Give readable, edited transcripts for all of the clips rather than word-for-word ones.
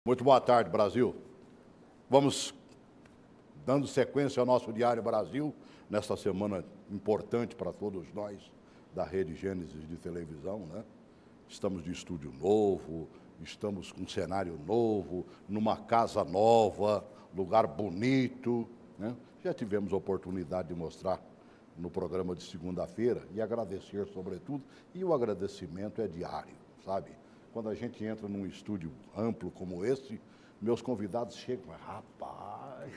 Muito boa tarde, Brasil. Vamos dando sequência ao nosso Diário Brasil, nesta semana importante para todos nós da Rede Gênesis de televisão, né? Estamos de estúdio novo, estamos com um cenário novo, numa casa nova, lugar bonito, né? Já tivemos a oportunidade de mostrar no programa de segunda-feira e agradecer sobretudo, e o agradecimento é diário, sabe? Quando a gente entra num estúdio amplo como esse, meus convidados chegam, rapaz,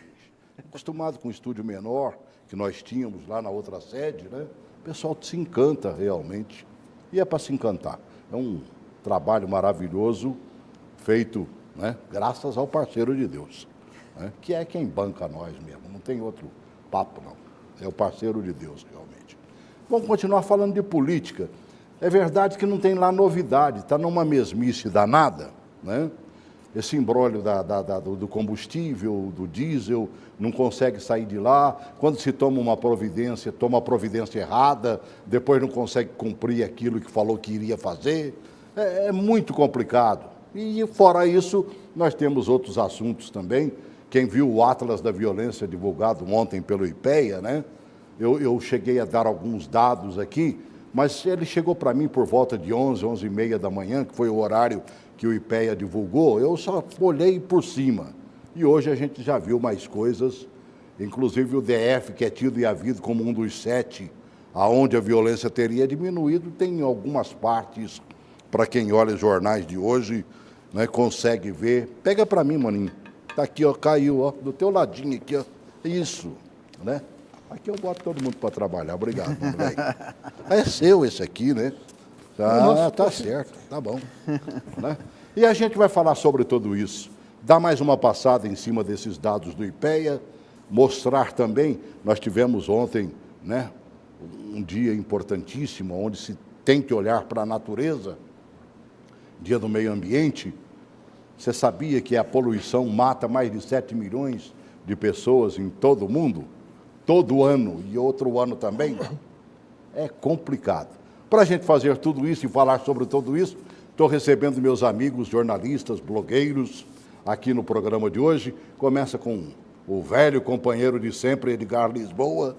acostumado com um estúdio menor, que nós tínhamos lá na outra sede, né? O pessoal se encanta realmente, e é para se encantar. É um trabalho maravilhoso, feito, né, graças ao parceiro de Deus, né, que é quem banca nós mesmo, não tem outro papo não, é o parceiro de Deus realmente. Vamos continuar falando de política. É verdade que não tem lá novidade, está numa mesmice danada, né? Esse imbróglio do combustível, do diesel, não consegue sair de lá. Quando se toma uma providência, toma a providência errada, depois não consegue cumprir aquilo que falou que iria fazer. É muito complicado. E, fora isso, nós temos outros assuntos também. Quem viu o Atlas da Violência divulgado ontem pelo IPEA, né? Eu cheguei a dar alguns dados aqui, mas ele chegou para mim por volta de 11h da manhã, que foi o horário que o IPEA divulgou. Eu só olhei por cima. E hoje a gente já viu mais coisas, inclusive o DF, que é tido e havido como um dos 7, aonde a violência teria diminuído, tem algumas partes, para quem olha os jornais de hoje, né, consegue ver. Pega para mim, maninho. Está aqui, ó, caiu, ó, do teu ladinho aqui, ó. Isso, né? Aqui eu boto todo mundo para trabalhar. Obrigado, mano, velho. É seu esse aqui, né? Tá certo, tá bom. Né? E a gente vai falar sobre tudo isso. Dar mais uma passada em cima desses dados do IPEA, mostrar também, nós tivemos ontem, né, um dia importantíssimo, onde se tem que olhar para a natureza, Dia do Meio Ambiente. Você sabia que a poluição mata mais de 7 milhões de pessoas em todo o mundo? Todo ano, e outro ano também? É complicado. Para a gente fazer tudo isso e falar sobre tudo isso, estou recebendo meus amigos jornalistas, blogueiros, aqui no programa de hoje. Começa com o velho companheiro de sempre, Edgar Lisboa.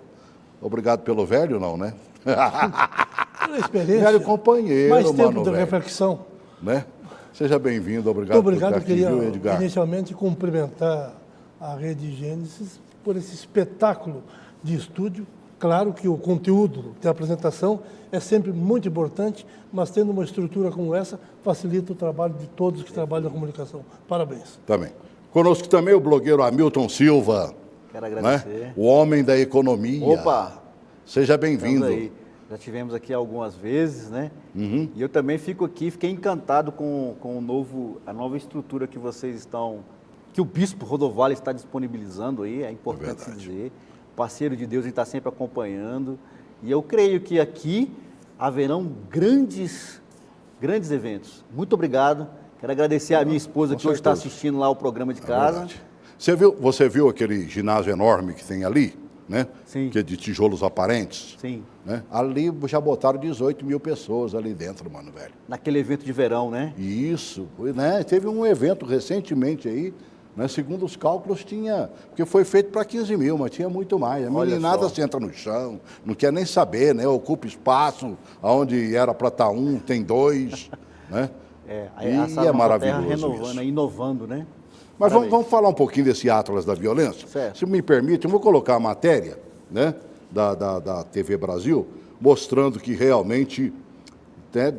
Obrigado pelo velho, não, né? Pela experiência. Velho companheiro, mais tempo mano, de velho. reflexão. Né? Seja bem-vindo, obrigado Muito obrigado, por estar aqui, queria viu, Edgar? inicialmente cumprimentar a Rede Gênesis por esse espetáculo de estúdio. Claro que o conteúdo da apresentação é sempre muito importante, mas tendo uma estrutura como essa, facilita o trabalho de todos que trabalham na comunicação. Parabéns. Também. Conosco também o blogueiro Hamilton Silva. Quero agradecer. Né? O homem da economia. Opa! Seja bem-vindo. Já tivemos aqui algumas vezes, né? Uhum. E eu também fiquei encantado com a nova estrutura que vocês estão, que o Bispo Rodovalho está disponibilizando aí, é importante se dizer. Parceiro de Deus, a gente está sempre acompanhando. E eu creio que aqui haverão grandes eventos. Muito obrigado. Quero agradecer a minha esposa que hoje está assistindo lá o programa de casa. Você viu aquele ginásio enorme que tem ali, né? Sim. Que é de tijolos aparentes? Sim. Né? Ali já botaram 18 mil pessoas ali dentro, mano, velho. Naquele evento de verão, né? Isso, né? Teve um evento recentemente aí, né? Segundo os cálculos tinha, porque foi feito para 15 mil, mas tinha muito mais. A meninada senta no chão, não quer nem saber, né? Ocupa espaço, onde era para estar um, tem dois, né? E é maravilhoso renovando, isso. Inovando, né? Mas vamos falar um pouquinho desse Atlas da Violência? Certo. Se me permite, eu vou colocar a matéria, né, da TV Brasil, mostrando que realmente, né,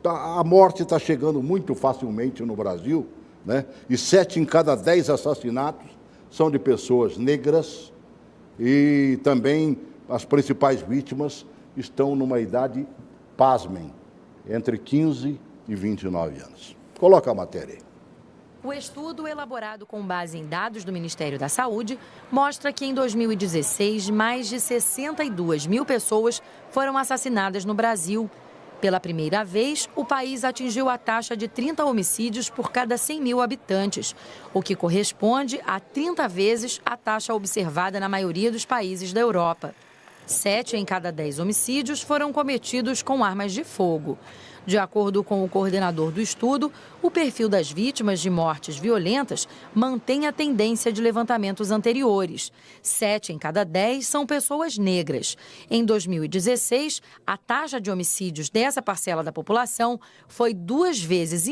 a morte está chegando muito facilmente no Brasil, né, e 7 em cada 10 assassinatos são de pessoas negras, e também as principais vítimas estão numa idade, pasmem, entre 15 e 29 anos. Coloca a matéria aí. O estudo, elaborado com base em dados do Ministério da Saúde, mostra que em 2016, mais de 62 mil pessoas foram assassinadas no Brasil. Pela primeira vez, o país atingiu a taxa de 30 homicídios por cada 100 mil habitantes, o que corresponde a 30 vezes a taxa observada na maioria dos países da Europa. 7 em cada 10 homicídios foram cometidos com armas de fogo. De acordo com o coordenador do estudo, O perfil das vítimas de mortes violentas mantém a tendência de levantamentos anteriores. 7 em cada 10 são pessoas negras. Em 2016, a taxa de homicídios dessa parcela da população foi 2,5 vezes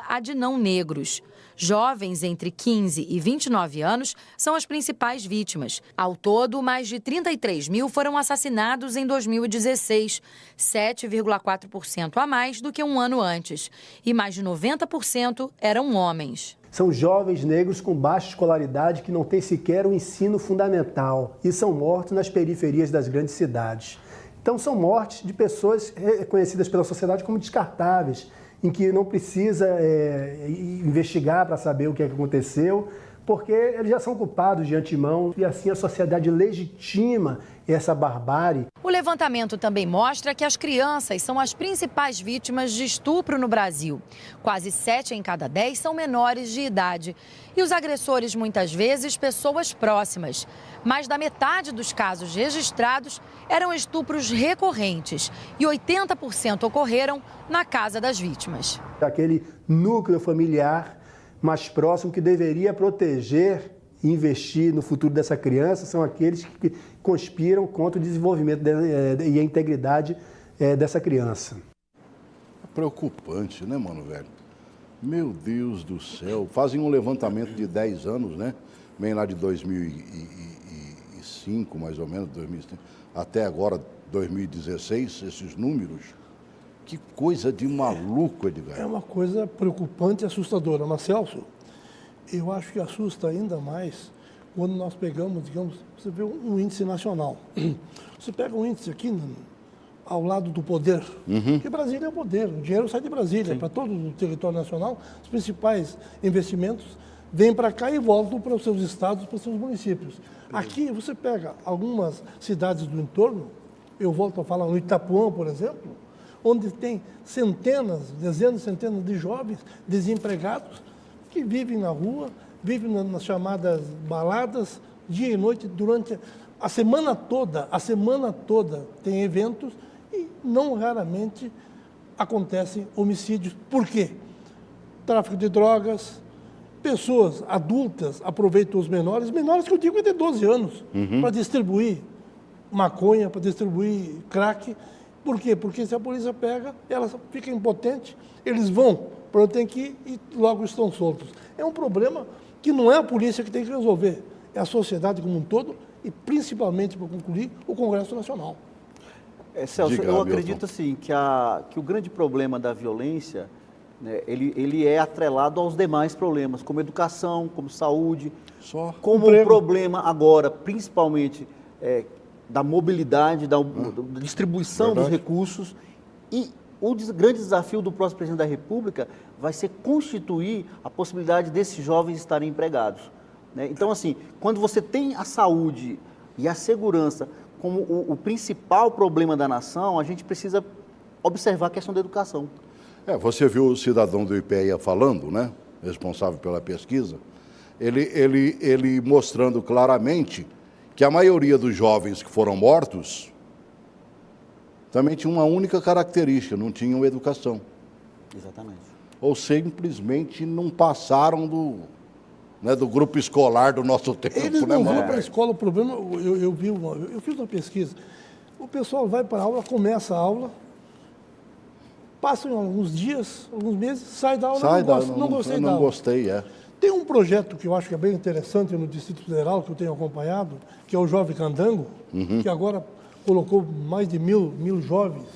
a de não negros. Jovens entre 15 e 29 anos são as principais vítimas. Ao todo, mais de 33 mil foram assassinados em 2016, 7,4% a mais do que um ano antes. E mais de 90% eram homens. São jovens negros com baixa escolaridade que não têm sequer o ensino fundamental e são mortos nas periferias das grandes cidades. Então são mortes de pessoas reconhecidas pela sociedade como descartáveis, em que não precisa investigar para saber o que aconteceu, porque eles já são culpados de antemão e assim a sociedade legitima essa barbárie. O levantamento também mostra que as crianças são as principais vítimas de estupro no Brasil. Quase 7 em cada 10 são menores de idade. E os agressores, muitas vezes, pessoas próximas. Mais da metade dos casos registrados eram estupros recorrentes e 80% ocorreram na casa das vítimas. Aquele núcleo familiar mais próximo que deveria proteger e investir no futuro dessa criança são aqueles que conspiram contra o desenvolvimento e a integridade dessa criança. É preocupante, né, mano, velho? Meu Deus do céu. Fazem um levantamento de 10 anos, né? Bem lá de 2005, mais ou menos, 2005, até agora, 2016, esses números. Que coisa de maluco, Edgar. É uma coisa preocupante e assustadora. Mas, Celso, eu acho que assusta ainda mais quando nós pegamos, digamos, você vê um índice nacional. Você pega um índice aqui ao lado do poder, que Brasília é o poder, o dinheiro sai de Brasília, para todo o território nacional, os principais investimentos vêm para cá e voltam para os seus estados, para os seus municípios. Aqui você pega algumas cidades do entorno, eu volto a falar no Itapuã, por exemplo, onde tem centenas, dezenas, centenas de jovens desempregados que vivem na rua, vivem nas chamadas baladas, dia e noite, durante a semana toda tem eventos e não raramente acontecem homicídios. Por quê? Tráfico de drogas, pessoas adultas aproveitam os menores que eu digo é de 12 anos, para distribuir maconha, para distribuir crack. Por quê? Porque se a polícia pega, ela fica impotente, eles vão para onde tem que ir e logo estão soltos. É um problema que não é a polícia que tem que resolver, é a sociedade como um todo e principalmente, para concluir, o Congresso Nacional. Celso, Diga, eu acredito assim, que o grande problema da violência, né, ele é atrelado aos demais problemas, como educação, como saúde, como o problema agora, principalmente, da mobilidade, da distribuição dos recursos. E o grande desafio do próximo presidente da República vai ser constituir a possibilidade desses jovens estarem empregados, né? Então, assim, quando você tem a saúde e a segurança como o principal problema da nação, a gente precisa observar a questão da educação. Você viu o cidadão do IPEA falando, né? Responsável pela pesquisa, ele mostrando claramente que a maioria dos jovens que foram mortos também tinha uma única característica, não tinham educação. Exatamente. Ou simplesmente não passaram do grupo escolar do nosso tempo. Eles não vão para a escola, o problema, eu fiz uma pesquisa, o pessoal vai para a aula, começa a aula, passam alguns dias, alguns meses, sai da aula, não gostei da aula. Tem um projeto que eu acho que é bem interessante no Distrito Federal, que eu tenho acompanhado, que é o Jovem Candango, que agora colocou mais de mil jovens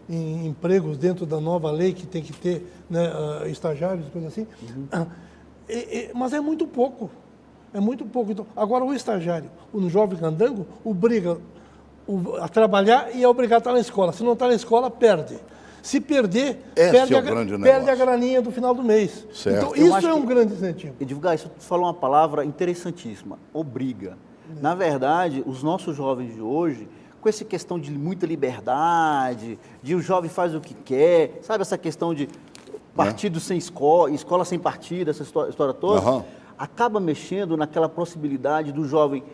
em empregos dentro da nova lei que tem que ter, né, estagiários, coisas assim. Mas é muito pouco. Então, agora, o estagiário, o Jovem Candango, obriga a trabalhar e é obrigado a estar na escola. Se não está na escola, perde. Se perder, perde a graninha do final do mês. Certo. Então, isso é um grande incentivo. Edgar, isso tu falou uma palavra interessantíssima, obriga. Na verdade, os nossos jovens de hoje, com essa questão de muita liberdade, de o jovem faz o que quer, sabe essa questão de partido sem escola, escola sem partido, essa história toda, acaba mexendo naquela possibilidade do jovem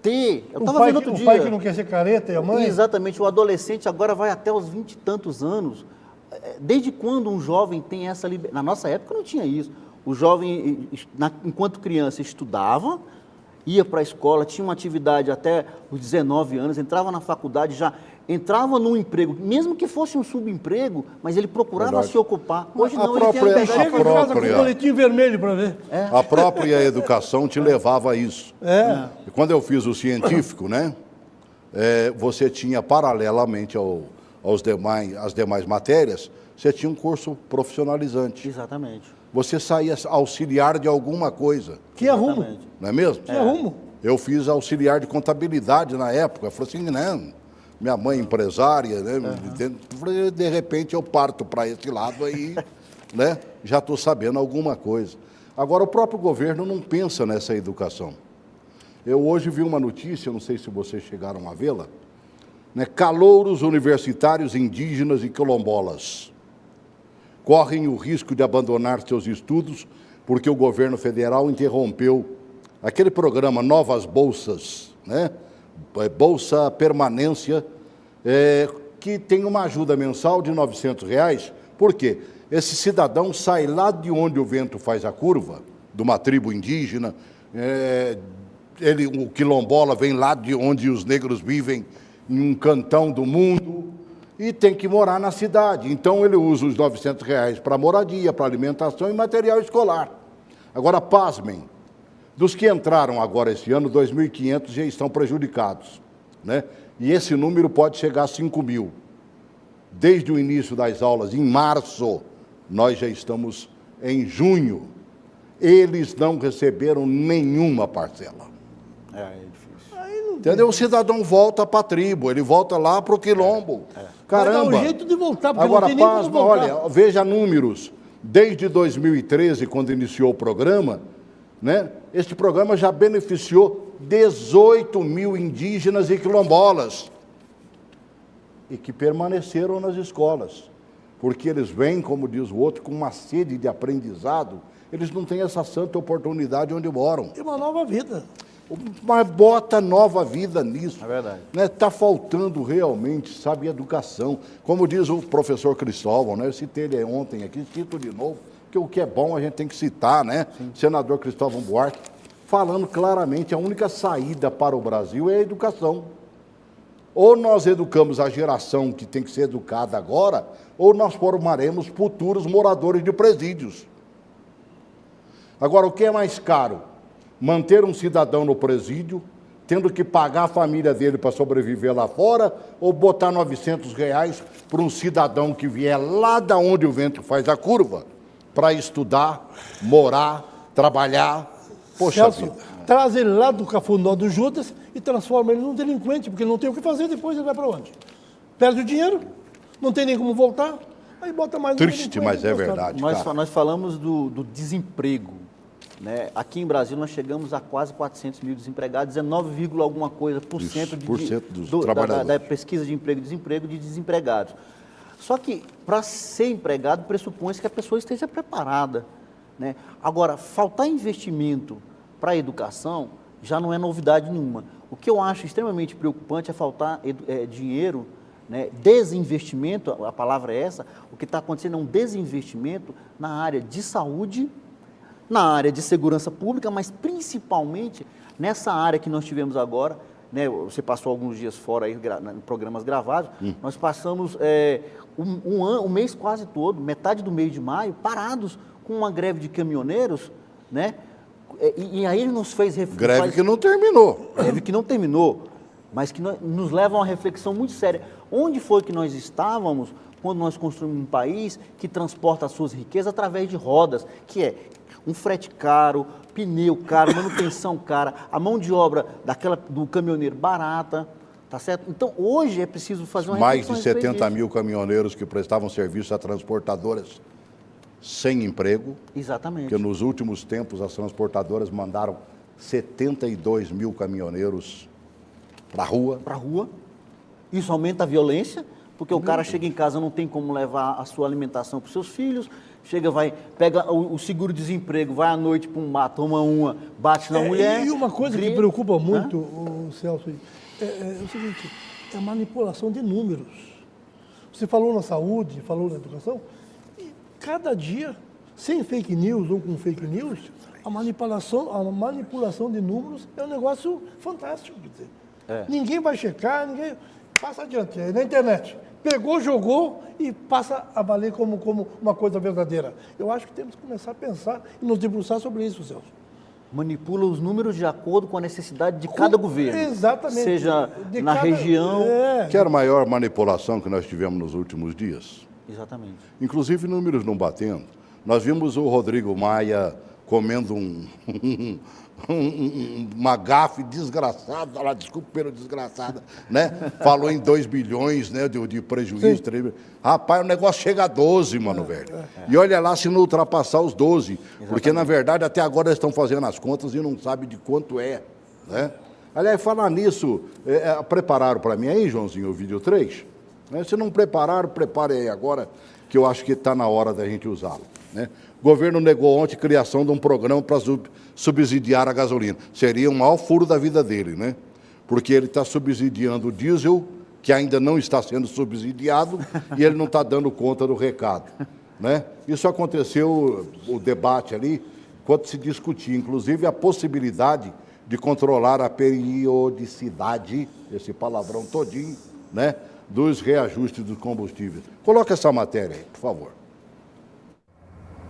ter... Eu estava vendo outro dia... O pai que não quer ser careta e a mãe... Exatamente, o adolescente agora vai até os 20 e tantos anos desde quando um jovem tem essa liberdade? Na nossa época não tinha isso. O jovem, enquanto criança, estudava, ia para a escola, tinha uma atividade até os 19 anos, entrava na faculdade, já entrava num emprego, mesmo que fosse um subemprego, mas ele procurava Verdade. se ocupar. Hoje A não, ele tem a própria- liberdade. Chega em casa com própria- o boletim vermelho para ver. A própria educação te levava a isso. É. E quando eu fiz o científico, né, você tinha, paralelamente às demais matérias, você tinha um curso profissionalizante. Exatamente. Você saía auxiliar de alguma coisa, Que arrumo. Exatamente. não é mesmo? Que arrumo. Eu fiz auxiliar de contabilidade na época. Eu falei assim, né? Minha mãe empresária, né? De repente eu parto para esse lado aí, né? Já estou sabendo alguma coisa. Agora, o próprio governo não pensa nessa educação. Eu hoje vi uma notícia, não sei se vocês chegaram a vê-la, né? Calouros universitários indígenas e quilombolas correm o risco de abandonar seus estudos porque o governo federal interrompeu aquele programa Novas Bolsas, né? Bolsa Permanência, que tem uma ajuda mensal de R$900. Por quê? Esse cidadão sai lá de onde o vento faz a curva, de uma tribo indígena, o quilombola vem lá de onde os negros vivem, em um cantão do mundo, e tem que morar na cidade. Então, ele usa os R$900 para moradia, para alimentação e material escolar. Agora, pasmem, dos que entraram agora esse ano, 2.500 já estão prejudicados, né? E esse número pode chegar a 5.000. Desde o início das aulas, em março, nós já estamos em junho. Eles não receberam nenhuma parcela. É difícil. Entendeu? O cidadão volta para a tribo, ele volta lá para o quilombo. Caramba! Vai dar um jeito de voltar, porque Agora, não tem nem como pasma, voltar. olha, veja números. Desde 2013, quando iniciou o programa, né, este programa já beneficiou 18.000 indígenas e quilombolas e que permaneceram nas escolas, porque eles vêm, como diz o outro, com uma sede de aprendizado, eles não têm essa santa oportunidade onde moram. É uma nova vida. Mas bota nova vida nisso. É verdade. Está faltando realmente, sabe, educação. Como diz o professor Cristóvão, né? Eu citei ele ontem aqui, cito de novo, que o que é bom a gente tem que citar, né? Sim. Senador Cristóvão Buarque, falando claramente, a única saída para o Brasil é a educação. Ou nós educamos a geração que tem que ser educada agora, ou nós formaremos futuros moradores de presídios. Agora, o que é mais caro? Manter um cidadão no presídio, tendo que pagar a família dele para sobreviver lá fora, ou botar R$900 para um cidadão que vier lá da onde o vento faz a curva, para estudar, morar, trabalhar. Poxa Celso, vida. traz ele lá do Cafundó do Judas e transforma ele num delinquente, porque ele não tem o que fazer, depois ele vai para onde? Perde o dinheiro, não tem nem como voltar, aí bota mais um Triste, delinquente mas é encostado. verdade. Nós falamos do desemprego. Né? Aqui em Brasília nós chegamos a quase 400 mil desempregados, 19, alguma coisa por cento dos trabalhadores. Da pesquisa de emprego e desemprego de desempregados. Só que para ser empregado pressupõe-se que a pessoa esteja preparada. Né? Agora, faltar investimento para a educação já não é novidade nenhuma. O que eu acho extremamente preocupante é faltar dinheiro, né? Desinvestimento, a palavra é essa, o que está acontecendo é um desinvestimento na área de saúde, na área de segurança pública, mas principalmente nessa área que nós tivemos agora, né, você passou alguns dias fora aí, em programas gravados, nós passamos um mês quase todo, metade do mês de maio, parados com uma greve de caminhoneiros, né, e aí ele nos fez... Greve que não terminou. Greve que não terminou, mas que nos leva a uma reflexão muito séria. Onde foi que nós estávamos quando nós construímos um país que transporta as suas riquezas através de rodas, que é um frete caro, pneu caro, manutenção cara, a mão de obra do caminhoneiro barata, tá certo? Então, hoje é preciso fazer uma Mais reflexão de a respeito 70 disso. mil caminhoneiros que prestavam serviço a transportadoras sem emprego, Exatamente. porque nos últimos tempos as transportadoras mandaram 72 mil caminhoneiros para a rua. Para a rua. Isso aumenta a violência, porque o cara chega em casa, não tem como levar a sua alimentação para os seus filhos, chega, pega o seguro-desemprego, vai à noite para um bar, toma uma, bate na mulher. E uma coisa que grita, preocupa muito, o Celso, é o seguinte, é a manipulação de números. Você falou na saúde, falou na educação, e cada dia, sem fake news ou com fake news, a manipulação de números é um negócio fantástico. Quer dizer, ninguém vai checar, ninguém... Passa adiante, é na internet. Pegou, jogou e passa a valer como uma coisa verdadeira. Eu acho que temos que começar a pensar e nos debruçar sobre isso, Celso. Manipula os números de acordo com a necessidade de cada governo. Exatamente. Seja na região... Que era a maior manipulação que nós tivemos nos últimos dias. Exatamente. Inclusive números não batendo. Nós vimos o Rodrigo Maia comendo uma gafe desgraçada, lá, desculpa pelo desgraçada, né? Falou em 2 bilhões, né, de prejuízo. Rapaz, o negócio chega a 12, mano, velho. E olha lá se não ultrapassar os 12. Exatamente. Porque, na verdade, até agora eles estão fazendo as contas e não sabem de quanto é, né? Aliás, falar nisso, prepararam para mim aí, Joãozinho, o vídeo 3? Né? Se não prepararam, prepare aí agora, que eu acho que está na hora da gente usá-lo, né? O governo negou ontem a criação de um programa para subsidiar a gasolina. Seria o maior furo da vida dele, né? Porque ele está subsidiando o diesel, que ainda não está sendo subsidiado, e ele não está dando conta do recado, né? Isso aconteceu, o debate ali, quando se discutia, inclusive, a possibilidade de controlar a periodicidade, esse palavrão todinho, né, dos reajustes dos combustíveis. Coloca essa matéria aí, por favor.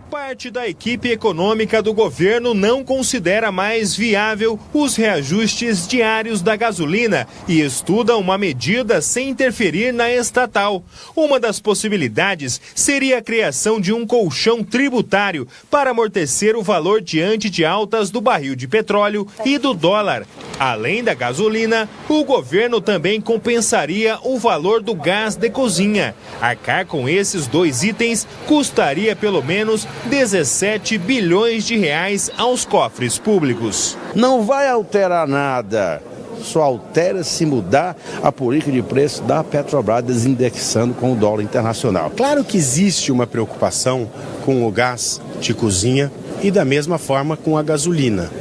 Parte da equipe econômica do governo não considera mais viável os reajustes diários da gasolina e estuda uma medida sem interferir na estatal. Uma das possibilidades seria a criação de um colchão tributário para amortecer o valor diante de altas do barril de petróleo e do dólar. Além da gasolina, o governo também compensaria o valor do gás de cozinha. Arcar com esses 2 itens custaria pelo menos 17 bilhões de reais aos cofres públicos. Não vai alterar nada, só altera se mudar a política de preço da Petrobras, desindexando com o dólar internacional. Claro que existe uma preocupação com o gás de cozinha e da mesma forma com a gasolina.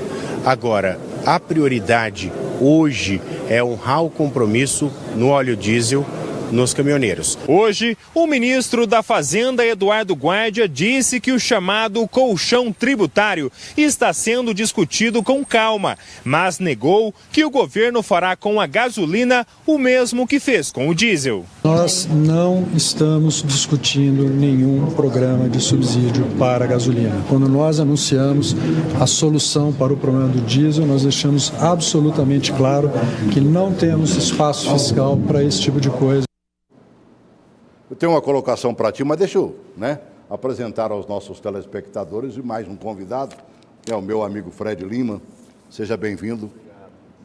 Agora, a prioridade hoje é honrar o compromisso no óleo diesel nos caminhoneiros. Hoje, o ministro da Fazenda, Eduardo Guardia, disse que o chamado colchão tributário está sendo discutido com calma, mas negou que o governo fará com a gasolina o mesmo que fez com o diesel. Nós não estamos discutindo nenhum programa de subsídio para a gasolina. Quando nós anunciamos a solução para o problema do diesel, nós deixamos absolutamente claro que não temos espaço fiscal para esse tipo de coisa. Eu tenho uma colocação para ti, mas deixa eu, né, apresentar aos nossos telespectadores e mais um convidado, é o meu amigo Fred Lima. Seja bem-vindo,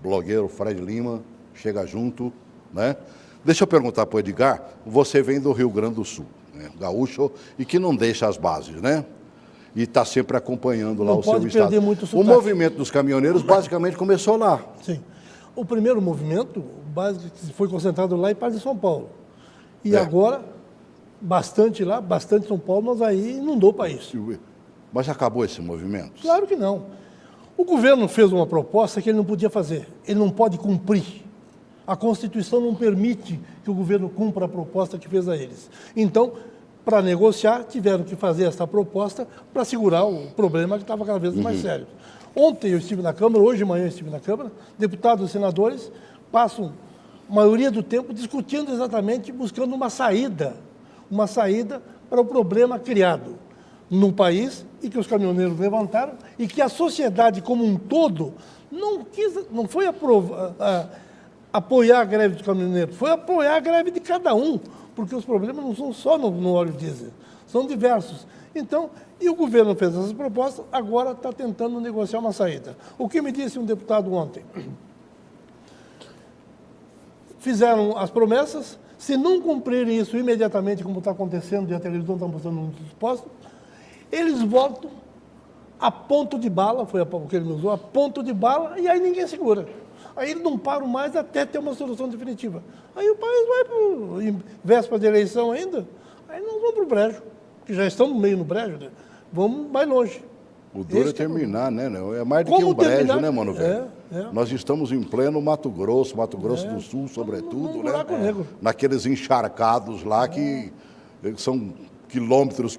blogueiro Fred Lima, chega junto, né? Deixa eu perguntar para o Edgar, você vem do Rio Grande do Sul, né, gaúcho, e que não deixa as bases, né? E está sempre acompanhando lá o seu estado. O movimento dos caminhoneiros basicamente começou lá. Sim. O primeiro movimento básico foi concentrado lá em Paz de São Paulo. E agora, bastante lá, bastante em São Paulo, mas aí inundou o país. Mas acabou esse movimento? Claro que não. O governo fez uma proposta que ele não podia fazer. Ele não pode cumprir. A Constituição não permite que o governo cumpra a proposta que fez a eles. Então, para negociar, tiveram que fazer essa proposta para segurar o problema que estava cada vez mais sério. Ontem eu estive na Câmara, hoje de manhã eu estive na Câmara, deputados e senadores passam a maioria do tempo discutindo exatamente, buscando uma saída para o problema criado no país e que os caminhoneiros levantaram e que a sociedade como um todo não foi apoiar a greve dos caminhoneiros, foi apoiar a greve de cada um, porque os problemas não são só no óleo diesel, são diversos. Então, e o governo fez essas propostas, agora está tentando negociar uma saída. O que me disse um deputado ontem? Fizeram as promessas, se não cumprirem isso imediatamente, como está acontecendo, e a televisão está mostrando muitos postos, eles voltam a ponto de bala, foi o que ele usou, a ponto de bala, e aí ninguém segura. Aí eles não param mais até ter uma solução definitiva. Aí o país vai para em véspera de eleição ainda, aí nós vamos para o brejo, que já estamos meio no brejo, né? Vamos mais longe. O duro é Esse que é o terminar, né? É mais do que Como um brejo, terminar? né, mano, velho? É. Nós estamos em pleno Mato Grosso do Sul, sobretudo, num buraco né? negro. Naqueles encharcados lá que são quilômetros e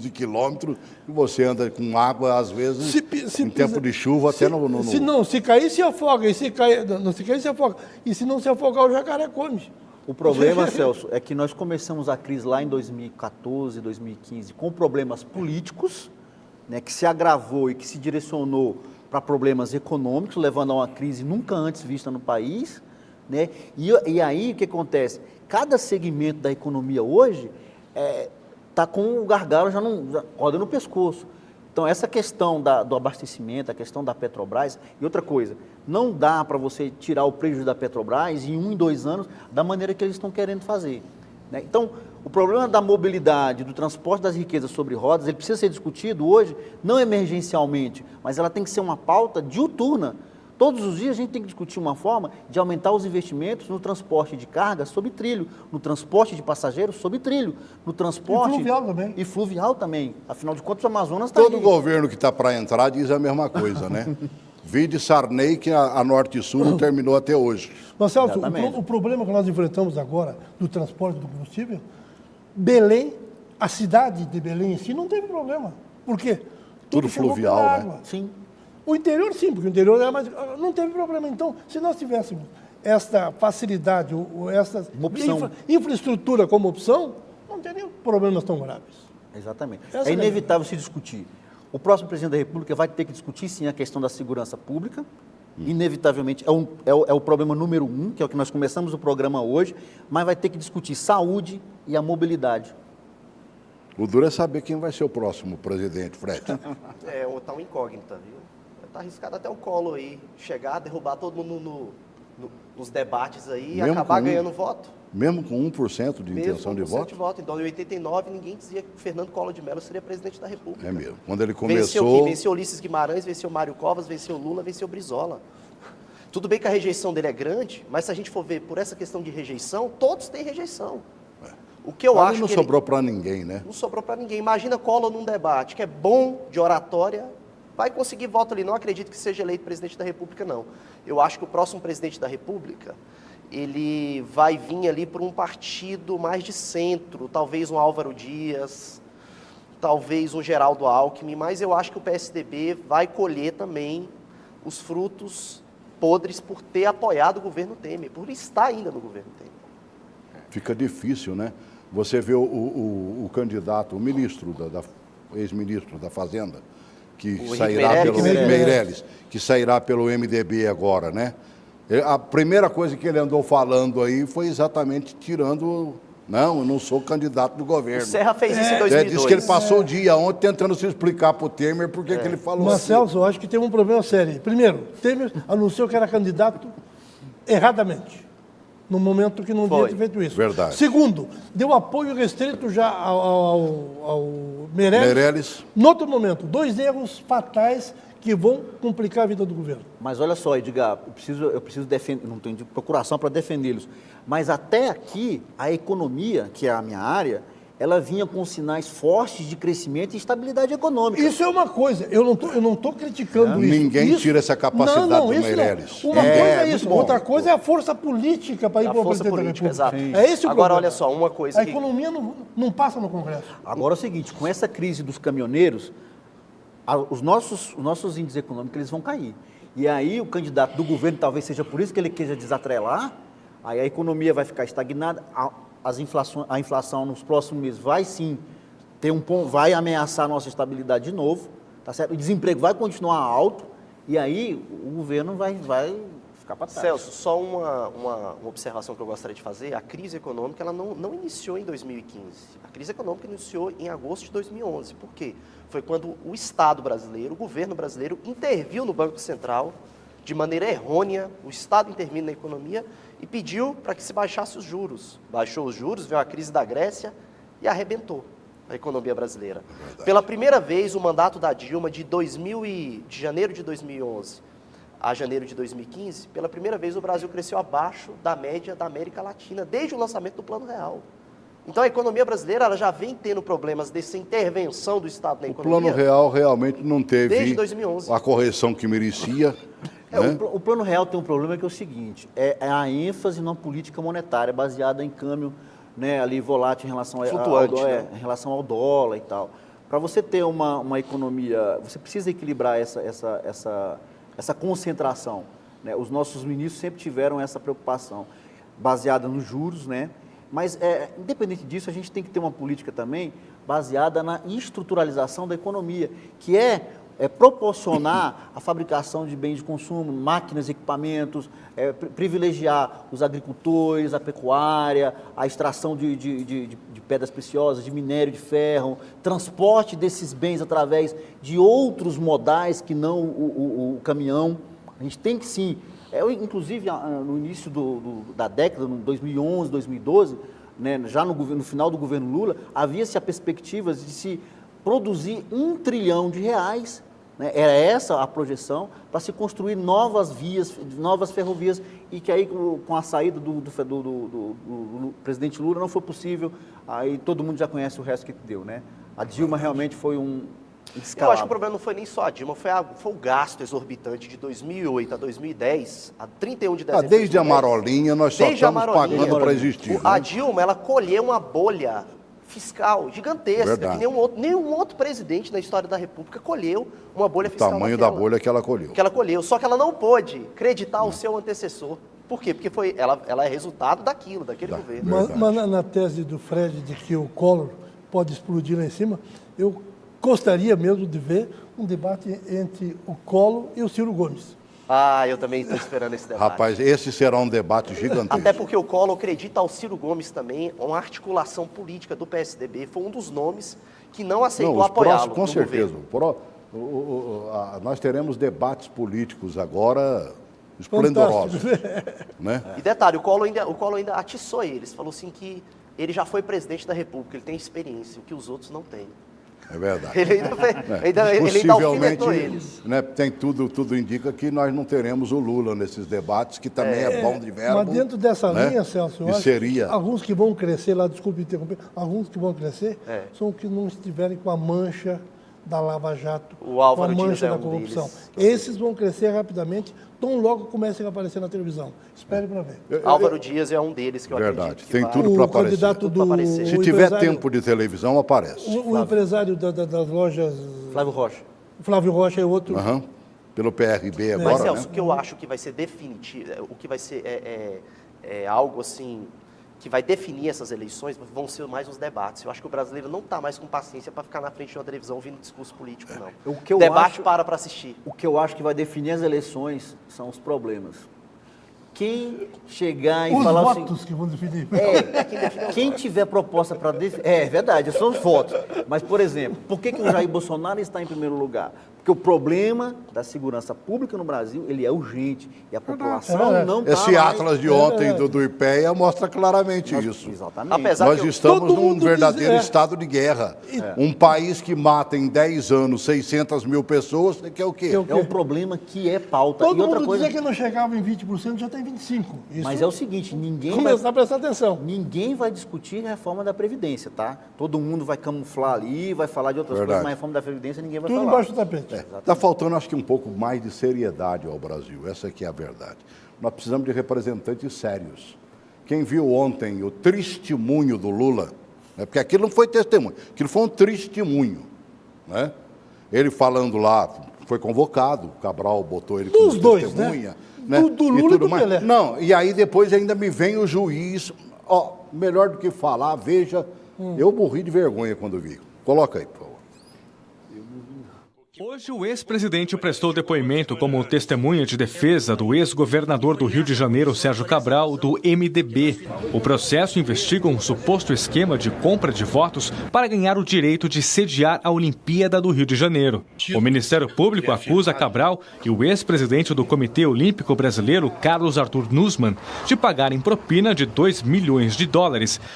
quilômetros, e você anda com água, às vezes, em tempo de chuva, até no... Se cair, se afoga. E se cair, não se cair, se afoga. E se não se afogar, o jacaré come. O problema, Celso, é que nós começamos a crise lá em 2014, 2015, com problemas políticos, né, que se agravou e que se direcionou para problemas econômicos, levando a uma crise nunca antes vista no país, né? E aí o que acontece? Cada segmento da economia hoje está com o gargalo já roda no pescoço. Então, essa questão do abastecimento, a questão da Petrobras, e outra coisa, não dá para você tirar o prejuízo da Petrobras em 1, 2 anos da maneira que eles estão querendo fazer, né? Então, o problema da mobilidade, do transporte das riquezas sobre rodas, ele precisa ser discutido hoje, não emergencialmente, mas ela tem que ser uma pauta diuturna. Todos os dias a gente tem que discutir uma forma de aumentar os investimentos no transporte de carga sobre trilho, no transporte de passageiros sobre trilho, no transporte... E fluvial também. E fluvial também. Afinal de contas, o Amazonas está Todo governo que está para entrar diz a mesma coisa, né? Vide Sarney, que a Norte e Sul não terminou até hoje. Mas, Celso, Exatamente. o problema que nós enfrentamos agora do transporte do combustível, Belém, a cidade de Belém em si não teve problema. Por quê? Tudo chegou fluvial, pela né? água. Sim. O interior, sim, porque o interior era mais... não teve problema. Então, se nós tivéssemos esta facilidade, ou essa Uma opção. infraestrutura como opção, não teria problemas tão graves. Exatamente. Essa É é a inevitável se discutir. O próximo presidente da República vai ter que discutir, sim, a questão da segurança pública. Inevitavelmente, é o problema número 1, que é o que nós começamos o programa hoje, mas vai ter que discutir saúde e a mobilidade. O duro é saber quem vai ser o próximo presidente, Fred. Tá uma incógnita, viu? Tá arriscado até o Collor aí, chegar, derrubar todo mundo nos debates aí e Mesmo acabar com ganhando voto. Mesmo com 1% de intenção de Mesmo 1% voto? Então, em 89, ninguém dizia que Fernando Collor de Mello seria presidente da República. É mesmo. Quando ele Venceu começou... Venceu Ulisses Guimarães, venceu Mário Covas, venceu Lula, venceu Brizola. Tudo bem que a rejeição dele é grande, mas se a gente for ver por essa questão de rejeição, todos têm rejeição. O que eu Ali acho não que sobrou para ninguém, né? não sobrou para ninguém. Imagina Collor num debate que é bom de oratória, vai conseguir voto ali. Não acredito que seja eleito presidente da República, não. Eu acho que o próximo presidente da República, ele vai vir ali por um partido mais de centro, talvez um Álvaro Dias, talvez um Geraldo Alckmin, mas eu acho que o PSDB vai colher também os frutos podres por ter apoiado o governo Temer, por estar ainda no governo Temer. Fica difícil, né? Você vê o candidato, o ministro, ex-ministro da Fazenda, que O sairá Henrique pelo Meirelles. Meirelles, que sairá pelo MDB agora, né? A primeira coisa que ele andou falando aí foi exatamente tirando... Não, eu não sou candidato do governo. O Serra fez isso em 2002. Disse que ele passou o dia ontem tentando se explicar para o Temer por que ele falou Mas, assim. Celso, eu acho que tem um problema sério. Primeiro, Temer anunciou que era candidato erradamente, no momento que não devia ter feito isso. Verdade. Segundo, deu apoio restrito já ao Meirelles. Meirelles. No outro momento, 2 erros fatais que vão complicar a vida do governo. Mas olha só, Edgar, eu preciso defender, não tenho procuração para defendê-los, mas até aqui a economia, que é a minha área, ela vinha com sinais fortes de crescimento e estabilidade econômica. Isso é uma coisa, eu não estou criticando isso. Ninguém Isso- tira essa capacidade do isso Meirelles. Uma coisa é muito isso, bom. outra coisa é a força política para ir A para o força presidente da política, República. exato. É esse o Agora, problema. olha só, uma coisa A que... economia não passa no Congresso. Agora é o seguinte, com essa crise dos caminhoneiros, os nossos índices econômicos eles vão cair. E aí o candidato do governo, talvez seja por isso que ele queira desatrelar, aí a economia vai ficar estagnada, a inflação nos próximos meses vai sim ter vai ameaçar a nossa estabilidade de novo, tá certo? O desemprego vai continuar alto e aí o governo vai ficar para trás. Celso, só uma observação que eu gostaria de fazer. A crise econômica ela não iniciou em 2015. A crise econômica iniciou em agosto de 2011. Por quê? Foi quando o Estado brasileiro, o governo brasileiro, interviu no Banco Central de maneira errônea, o Estado intervindo na economia e pediu para que se baixasse os juros. Baixou os juros, veio a crise da Grécia e arrebentou a economia brasileira. Pela primeira vez, o mandato da Dilma, de janeiro de 2011 a janeiro de 2015, pela primeira vez o Brasil cresceu abaixo da média da América Latina, desde o lançamento do Plano Real. Então a economia brasileira ela já vem tendo problemas dessa intervenção do Estado na O economia. Plano Real realmente não teve Desde 2011. a correção que merecia. Né? O Plano Real tem um problema que é o seguinte, é a ênfase na política monetária baseada em câmbio, né, ali volátil em relação Flutuante, em relação ao dólar e tal. Para você ter uma economia, você precisa equilibrar essa concentração. Né? Os nossos ministros sempre tiveram essa preocupação, baseada nos juros, né? Mas, independente disso, a gente tem que ter uma política também baseada na estruturalização da economia, que é proporcionar a fabricação de bens de consumo, máquinas, equipamentos, privilegiar os agricultores, a pecuária, a extração de pedras preciosas, de minério de ferro, transporte desses bens através de outros modais que não o caminhão. A gente tem que sim, inclusive no início da década, em 2011, 2012, né, já no final do governo Lula, havia-se a perspectiva de se produzir R$1 trilhão, né, era essa a projeção, para se construir novas vias, novas ferrovias, e que aí com a saída do presidente Lula não foi possível, aí todo mundo já conhece o resto que deu, né? A Dilma realmente foi um descalabro. Eu acho que o problema não foi nem só a Dilma, foi o gasto exorbitante de 2008 a 2010, a 31 de dezembro. Desde a Marolinha, nós só estamos pagando para existir. A Né? Dilma, ela colheu uma bolha fiscal gigantesca, Verdade. que nenhum outro presidente na história da República colheu uma bolha fiscal. O tamanho da bolha que ela colheu. Só que ela não pôde acreditar o seu antecessor. Por quê? Porque ela é resultado daquele governo. Mas na tese do Fred de que o Collor pode explodir lá em cima, eu gostaria mesmo de ver um debate entre o Collor e o Ciro Gomes. Eu também estou esperando esse debate. Rapaz, esse será um debate gigantesco. Até porque o Collor acredita ao Ciro Gomes também, uma articulação política do PSDB, foi um dos nomes que não aceitou apoiá-lo. Com certeza. Nós teremos debates políticos agora esplendorosos. Né? E detalhe, o Collor ainda atiçou eles, falou assim que ele já foi presidente da República, ele tem experiência, o que os outros não têm. É verdade. Ele ainda alfinetou eles. Né, tudo indica que nós não teremos o Lula nesses debates, que também é bom de verbo. Mas dentro dessa né? linha, Celso, eu acho que alguns que vão crescer lá, desculpe interromper, alguns que vão crescer são os que não estiverem com a mancha da Lava Jato, com a mancha da corrupção. Esses vão crescer rapidamente, tão logo comecem a aparecer na televisão. Espere para ver. Álvaro Dias é um deles que eu acredito que tem tudo para aparecer. Se tiver tempo de televisão, aparece. O empresário das lojas... Flávio Rocha é outro. Pelo PRB agora, Mas, Celso, o que eu acho que vai ser definitivo, o que vai ser algo assim, que vai definir essas eleições, vão ser mais os debates. Eu acho que o brasileiro não está mais com paciência para ficar na frente de uma televisão ouvindo discurso político, não. Para assistir. O que eu acho que vai definir as eleições são os problemas. Quem chegar e falar os votos que vão definir. Quem tiver proposta para definir... É verdade, são os votos. Mas, por exemplo, por que o Jair Bolsonaro está em primeiro lugar? Porque o problema da segurança pública no Brasil, ele é urgente. E a população não está Esse Atlas de ontem do IPEA mostra claramente isso. Exatamente. Nós estamos num verdadeiro estado de guerra. Um país que mata em 10 anos 600 mil pessoas, que é o quê? É um problema que é pauta. Todo e outra mundo coisa... dizia que não chegava em 20%, já tem 25%. Mas é o seguinte, começar a prestar atenção. Ninguém vai discutir a reforma da Previdência, tá? Todo mundo vai camuflar ali, vai falar de outras coisas, mas a reforma da Previdência ninguém vai falar. Tudo embaixo do tapete. Está faltando, acho que, um pouco mais de seriedade ao Brasil. Essa aqui é a verdade. Nós precisamos de representantes sérios. Quem viu ontem o testemunho do Lula, né, porque aquilo não foi testemunho, aquilo foi um testemunho. Né? Ele falando lá, foi convocado, o Cabral botou ele como testemunha. Né? Do Lula e do Pelé. Não, e aí depois ainda me vem o juiz. Melhor do que falar, veja, eu morri de vergonha quando vi. Coloca aí, por favor. Hoje, o ex-presidente prestou depoimento como testemunha de defesa do ex-governador do Rio de Janeiro, Sérgio Cabral, do MDB. O processo investiga um suposto esquema de compra de votos para ganhar o direito de sediar a Olimpíada do Rio de Janeiro. O Ministério Público acusa Cabral e o ex-presidente do Comitê Olímpico Brasileiro, Carlos Arthur Nussmann, de pagarem propina de $2 milhões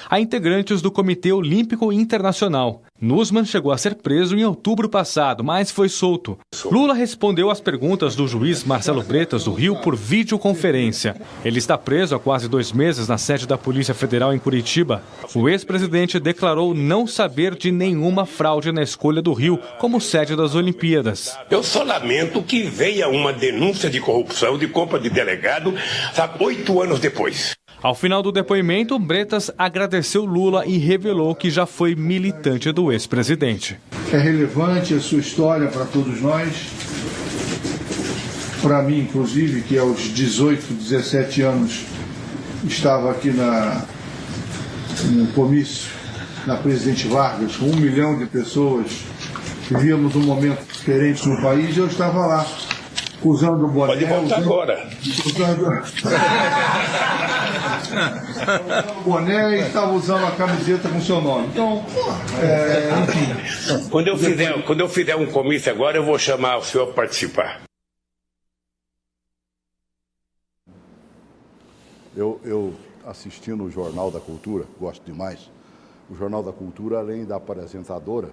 a integrantes do Comitê Olímpico Internacional. Nussmann chegou a ser preso em outubro passado, mas foi solto. Lula respondeu às perguntas do juiz Marcelo Bretas, do Rio, por videoconferência. Ele está preso há quase 2 meses na sede da Polícia Federal em Curitiba. O ex-presidente declarou não saber de nenhuma fraude na escolha do Rio como sede das Olimpíadas. Eu só lamento que venha uma denúncia de corrupção, de compra de delegado, 8 anos depois. Ao final do depoimento, Bretas agradeceu Lula e revelou que já foi militante do ex-presidente. É relevante a sua história para todos nós, para mim inclusive, que aos 18, 17 anos estava aqui no comício na Presidente Vargas, com 1 milhão de pessoas, vivíamos um momento diferente no país e eu estava lá, usando o boné. Pode voltar agora. O boné e estava usando a camiseta com seu nome. Então, enfim. Quando eu fizer um comício agora, eu vou chamar o senhor para participar. Eu assistindo o Jornal da Cultura, gosto demais. O Jornal da Cultura, além da apresentadora,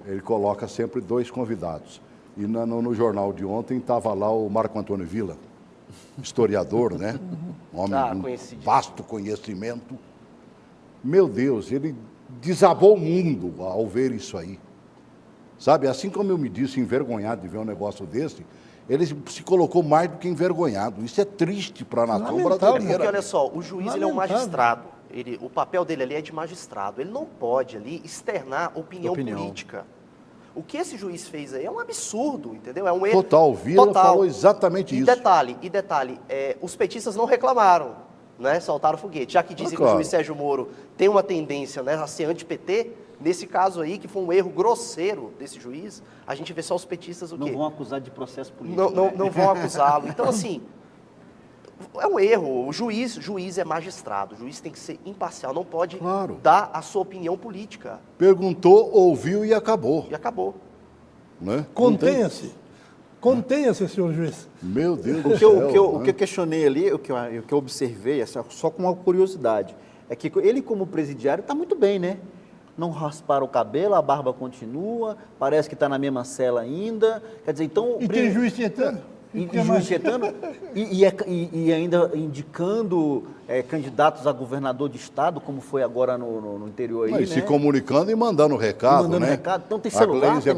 ele coloca sempre 2 convidados. E no jornal de ontem estava lá o Marco Antônio Villa, historiador, né? Um homem com vasto conhecimento. Meu Deus, ele desabou o mundo ao ver isso aí. Sabe, assim como eu me disse envergonhado de ver um negócio desse, ele se colocou mais do que envergonhado. Isso é triste para a nação brasileira. Porque, olha só, o juiz ele é um magistrado. O papel dele ali é de magistrado. Ele não pode ali externar opinião política. O que esse juiz fez aí é um absurdo, entendeu? É um erro total. O Villa falou exatamente isso. E detalhe, os petistas não reclamaram, né? Soltaram foguete. Já que dizem que o juiz Sérgio Moro tem uma tendência, né, a ser anti-PT, nesse caso aí, que foi um erro grosseiro desse juiz, a gente vê só os petistas o quê? Não vão acusar de processo político. Não vão acusá-lo. Então, assim, é um erro. O juiz é magistrado. O juiz tem que ser imparcial. Não pode dar a sua opinião política. Perguntou, ouviu e acabou. E acabou. Né? Contenha-se. Contenha-se, senhor juiz. Meu Deus do céu. O que eu questionei ali, o que eu observei, assim, só com uma curiosidade, é que ele, como presidiário, está muito bem, né? Não rasparam o cabelo, a barba continua, parece que está na mesma cela ainda. Quer dizer, então... E tem juiz tietano? E ainda indicando candidatos a governador de estado, como foi agora no interior aí, né? Se comunicando e mandando recado, né? Então tem celular. A Gleisi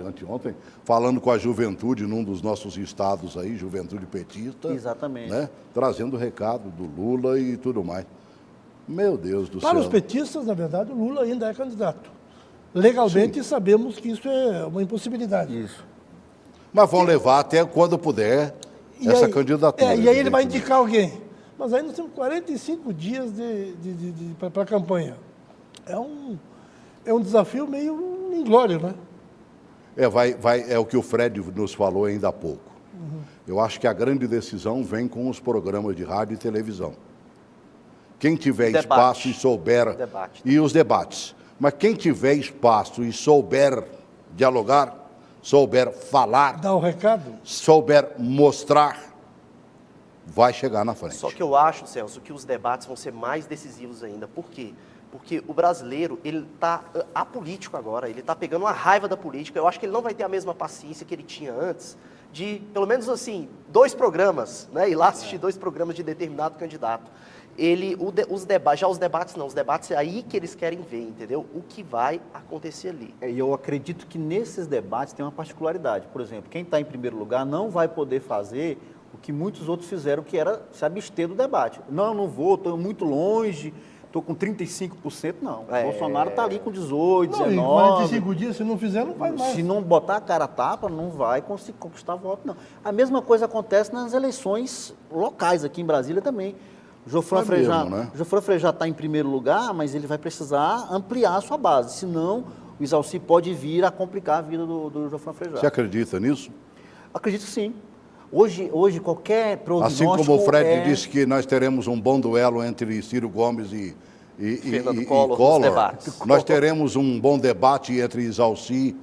anteontem, falando com a juventude num dos nossos estados aí, juventude petista. Exatamente. Né? Trazendo recado do Lula e tudo mais. Meu Deus do céu. Para os petistas, na verdade, o Lula ainda é candidato. Legalmente, sabemos que isso é uma impossibilidade. Isso. Mas vão levar até quando puder essa candidatura. E aí ele vai indicar alguém. Mas aí nós temos 45 dias para a campanha. É um desafio meio inglório, né? É o que o Fred nos falou ainda há pouco. Eu acho que a grande decisão vem com os programas de rádio e televisão. Quem tiver espaço e souber... E os debates. Mas quem tiver espaço e souber dialogar, souber falar... Dar o recado? Souber mostrar, vai chegar na frente. Só que eu acho, Celso, que os debates vão ser mais decisivos ainda. Por quê? Porque o brasileiro, ele está apolítico agora, ele está pegando uma raiva da política. Eu acho que ele não vai ter a mesma paciência que ele tinha antes de, pelo menos assim, 2 programas, né? Ir lá assistir 2 programas de determinado candidato. Os debates é aí que eles querem ver, entendeu? O que vai acontecer ali. E eu acredito que nesses debates tem uma particularidade. Por exemplo, quem está em primeiro lugar não vai poder fazer o que muitos outros fizeram, que era se abster do debate. Não vou, estou muito longe, estou com 35%, não. Bolsonaro está ali com 18, 19. 45 dias, se não fizer, não vai mais. Se não botar a cara a tapa, não vai conseguir conquistar voto, não. A mesma coisa acontece nas eleições locais, aqui em Brasília também. O Geoffran Frejá está em primeiro lugar, mas ele vai precisar ampliar a sua base, senão o Exalci pode vir a complicar a vida do Geoffran Frejá. Você acredita nisso? Acredito que sim. Hoje qualquer prognóstico... Assim como o Fred disse que nós teremos um bom duelo entre Ciro Gomes e Collor, nós teremos um bom debate entre Exalci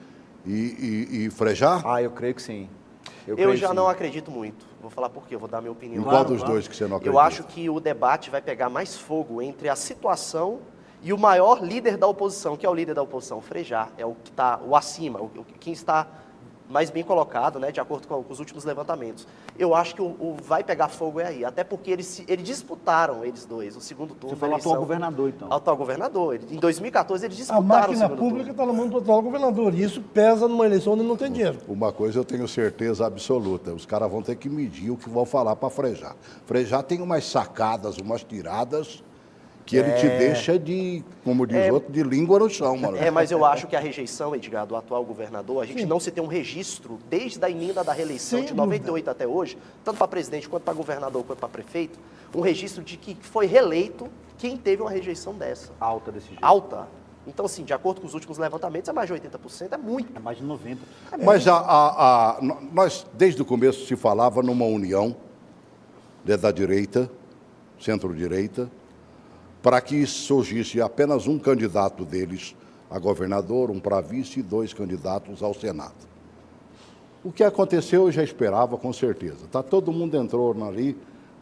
e Frejá? Eu creio que sim. Eu já não acredito muito. Vou falar por quê, eu vou dar minha opinião. Em qual dos dois que você não acredita? Eu acho que o debate vai pegar mais fogo entre a situação E o maior líder da oposição, que é o líder da oposição, Frejá, é o que está o acima, quem está mais bem colocado, né, de acordo com os últimos levantamentos. Eu acho que o vai pegar fogo é aí, até porque eles disputaram, eles dois, o segundo turno. Você falou atual governador, então. Atual governador. Em 2014 eles disputaram a máquina pública está na mão do atual governador, e isso pesa numa eleição onde não tem dinheiro. Uma coisa eu tenho certeza absoluta, os caras vão ter que medir o que vão falar para Frejá. Frejá tem umas sacadas, umas tiradas, que ele te deixa de, como diz outro, de língua no chão, mano. Mas eu acho que a rejeição, Edgar, do atual governador, a gente não se tem um registro, desde a emenda da reeleição de 98 até hoje, tanto para presidente, quanto para governador, quanto para prefeito, um registro de que foi reeleito quem teve uma rejeição dessa. Alta desse jeito. Alta. Então, assim, de acordo com os últimos levantamentos, é mais de 80%, é muito. É mais de 90%. Mas nós, desde o começo, se falava numa união da direita, centro-direita, para que surgisse apenas um candidato deles a governador, um para vice e 2 candidatos ao Senado. O que aconteceu eu já esperava, com certeza. Todo mundo entrou ali,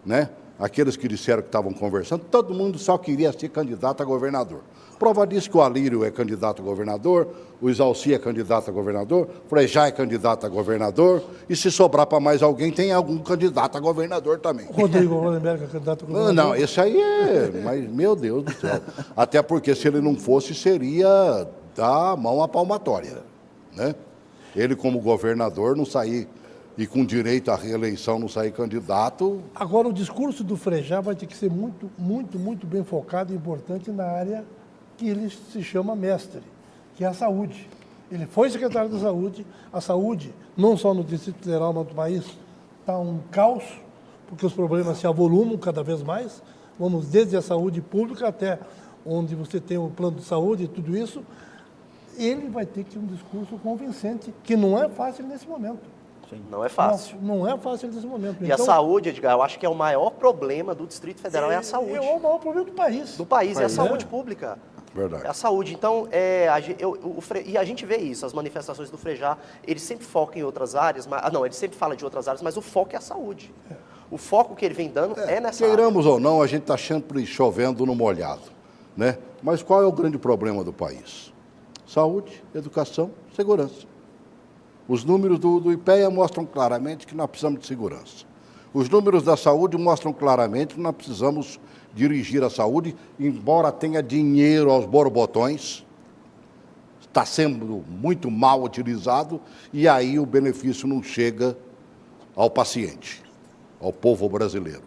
né? Aqueles que disseram que estavam conversando, todo mundo só queria ser candidato a governador. Prova disso que o Alírio é candidato a governador, o Isalci é candidato a governador, o Frejá é candidato a governador, e se sobrar para mais alguém, tem algum candidato a governador também. O Rodrigo Hollenberg é candidato a governador. Não, esse aí é... Mas, meu Deus do céu. Até porque se ele não fosse, seria dar mão à palmatória, né? Ele, como governador, não sair... E com direito à reeleição não sair candidato. Agora, o discurso do Frejá vai ter que ser muito, muito, muito bem focado e importante na área que ele se chama mestre, que é a saúde. Ele foi secretário da saúde. A saúde, não só no Distrito Federal, mas no país, está um caos, porque os problemas se avolumam cada vez mais. Vamos desde a saúde pública até onde você tem o plano de saúde e tudo isso. Ele vai ter que ter um discurso convincente, que não é fácil nesse momento. Não é fácil. Não é fácil nesse momento. E então, a saúde, Edgar, eu acho que é o maior problema do Distrito Federal, é a saúde. É o maior problema do país. Do país, é a saúde pública. Verdade. É a saúde. Então, e a gente vê isso, as manifestações do Frejá, ele sempre foca em outras áreas, ele sempre fala de outras áreas, mas o foco é a saúde. O foco que ele vem dando é nessa área. Queiramos ou não, a gente está sempre chovendo no molhado, né? Mas qual é o grande problema do país? Saúde, educação, segurança. Os números do IPEA mostram claramente que nós precisamos de segurança. Os números da saúde mostram claramente que nós precisamos dirigir a saúde, embora tenha dinheiro aos borbotões, está sendo muito mal utilizado, e aí o benefício não chega ao paciente, ao povo brasileiro.